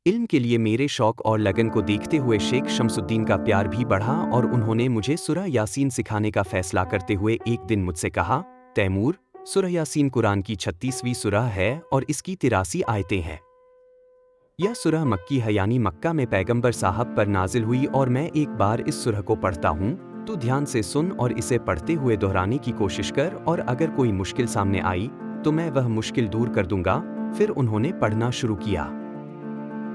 इल्म के लिए मेरे शौक और लगन को देखते हुए शेख शमसुद्दीन का प्यार भी बढ़ा और उन्होंने मुझे सूरह यासीन सिखाने का फैसला करते हुए एक दिन मुझसे कहा, तैमूर, सूरह यासीन कुरान की 36वीं सूरह है और इसकी 83 आयतें हैं। यह सूरह मक्की है, यानी मक्का में पैगंबर साहब पर नाजिल हुई और मैं एक बार इस सूरह को पढ़ता हूँ, तो ध्यान से सुन और इसे पढ़ते हुए दोहराने की कोशिश कर और अगर कोई मुश्किल सामने आई तो मैं वह मुश्किल दूर कर दूंगा। फिर उन्होंने पढ़ना शुरू किया।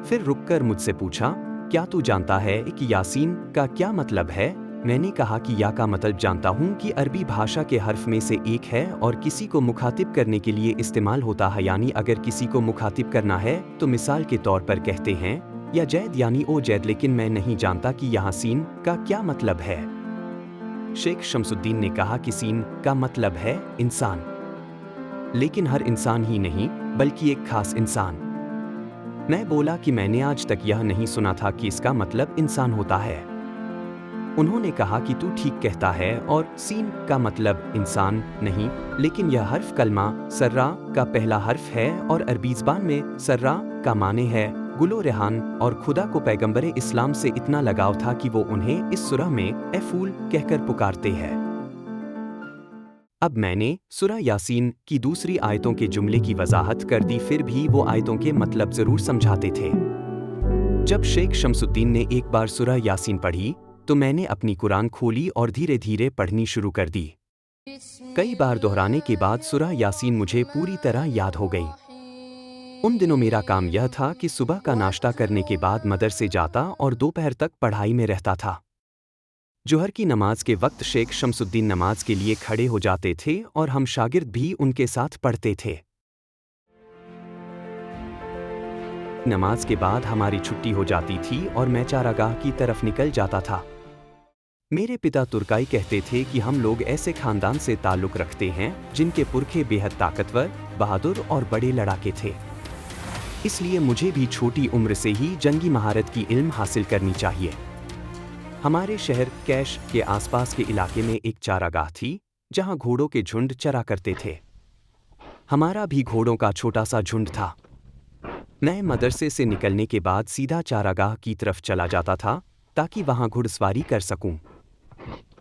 फिर रुककर मुझसे पूछा, क्या तू जानता है कि यासीन का क्या मतलब है? मैंने कहा कि या का मतलब जानता हूँ कि अरबी भाषा के हर्फ में से एक है और किसी को मुखातिब करने के लिए इस्तेमाल होता है, यानी अगर किसी को मुखातिब करना है तो मिसाल के तौर पर कहते हैं या जैद यानी ओ जैद, लेकिन मैं नहीं जानता कि यहाँ सीन का क्या मतलब है। शेख शमसुद्दीन ने कहा कि सीन का मतलब है इंसान, लेकिन हर इंसान ही नहीं बल्कि एक खास इंसान। मैं बोला कि मैंने आज तक यह नहीं सुना था कि इसका मतलब इंसान होता है। उन्होंने कहा कि तू ठीक कहता है और सीन का मतलब इंसान नहीं, लेकिन यह हर्फ कलमा सर्रा का पहला हर्फ है और अरबी ज़बान में सर्रा का माने है गुलो रेहान, और खुदा को पैगंबर इस्लाम से इतना लगाव था कि वो उन्हें इस सूरह में ए फूल कहकर पुकारते हैं। अब मैंने सूरह यासीन की दूसरी आयतों के जुमले की वजाहत कर दी, फिर भी वो आयतों के मतलब जरूर समझाते थे। जब शेख शमसुद्दीन ने एक बार सूरह यासीन पढ़ी तो मैंने अपनी कुरान खोली और धीरे धीरे पढ़नी शुरू कर दी। कई बार दोहराने के बाद सूरह यासीन मुझे पूरी तरह याद हो गई। उन दिनों मेरा काम यह था कि सुबह का नाश्ता करने के बाद मदरसे जाता और दोपहर तक पढ़ाई में रहता था। जोहर की नमाज के वक्त शेख शमसुद्दीन नमाज के लिए खड़े हो जाते थे और हम शागिर्द भी उनके साथ पढ़ते थे। नमाज के बाद हमारी छुट्टी हो जाती थी और मैं चारागाह की तरफ निकल जाता था। मेरे पिता तुर्काई कहते थे कि हम लोग ऐसे खानदान से ताल्लुक़ रखते हैं जिनके पुरखे बेहद ताकतवर, बहादुर और बड़े लड़ाके थे। इसलिए मुझे भी छोटी उम्र से ही जंगी महारत की इल्म हासिल करनी चाहिए। हमारे शहर कैश के आसपास के इलाके में एक चारागाह थी जहां घोड़ों के झुंड चरा करते थे। हमारा भी घोड़ों का छोटा सा झुंड था। मैं मदरसे से निकलने के बाद सीधा चारागाह की तरफ चला जाता था ताकि वहां घुड़सवारी कर सकूं।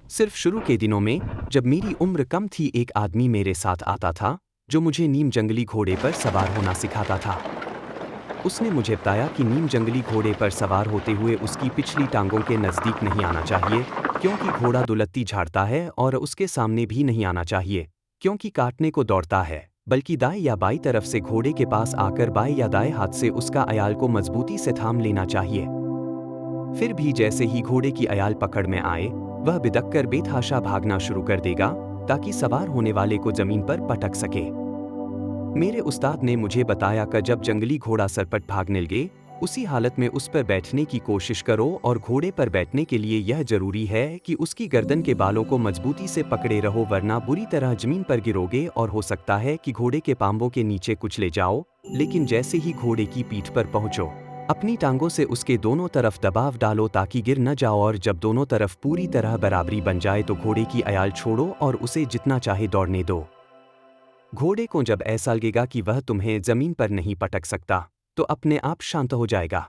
सिर्फ शुरू के दिनों में जब मेरी उम्र कम थी, एक आदमी मेरे साथ आता था जो मुझे नीम जंगली घोड़े पर सवार होना सिखाता था। उसने मुझे बताया कि नीम जंगली घोड़े पर सवार होते हुए उसकी पिछली टांगों के नज़दीक नहीं आना चाहिए क्योंकि घोड़ा दुलत्ती झाड़ता है, और उसके सामने भी नहीं आना चाहिए क्योंकि काटने को दौड़ता है, बल्कि दाएं या बाईं तरफ से घोड़े के पास आकर बाएं या दाएं हाथ से उसका अयाल को मजबूती से थाम लेना चाहिए। फिर भी जैसे ही घोड़े की अयाल पकड़ में आए, वह बिदक कर बेतहाशा भागना शुरू कर देगा ताकि सवार होने वाले को जमीन पर पटक सके। मेरे उस्ताद ने मुझे बताया कि जब जंगली घोड़ा सरपट भागने लगे, उसी हालत में उस पर बैठने की कोशिश करो, और घोड़े पर बैठने के लिए यह जरूरी है कि उसकी गर्दन के बालों को मजबूती से पकड़े रहो, वरना बुरी तरह जमीन पर गिरोगे और हो सकता है कि घोड़े के पांवों के नीचे कुछ ले जाओ। लेकिन जैसे ही घोड़े की पीठ पर पहुंचो, अपनी टांगों से उसके दोनों तरफ दबाव डालो ताकि गिर न जाओ, और जब दोनों तरफ पूरी तरह बराबरी बन जाए तो घोड़े की अयाल छोड़ो और उसे जितना चाहे दौड़ने दो। घोड़े को जब ऐसा लगेगा कि वह तुम्हें जमीन पर नहीं पटक सकता, तो अपने आप शांत हो जाएगा।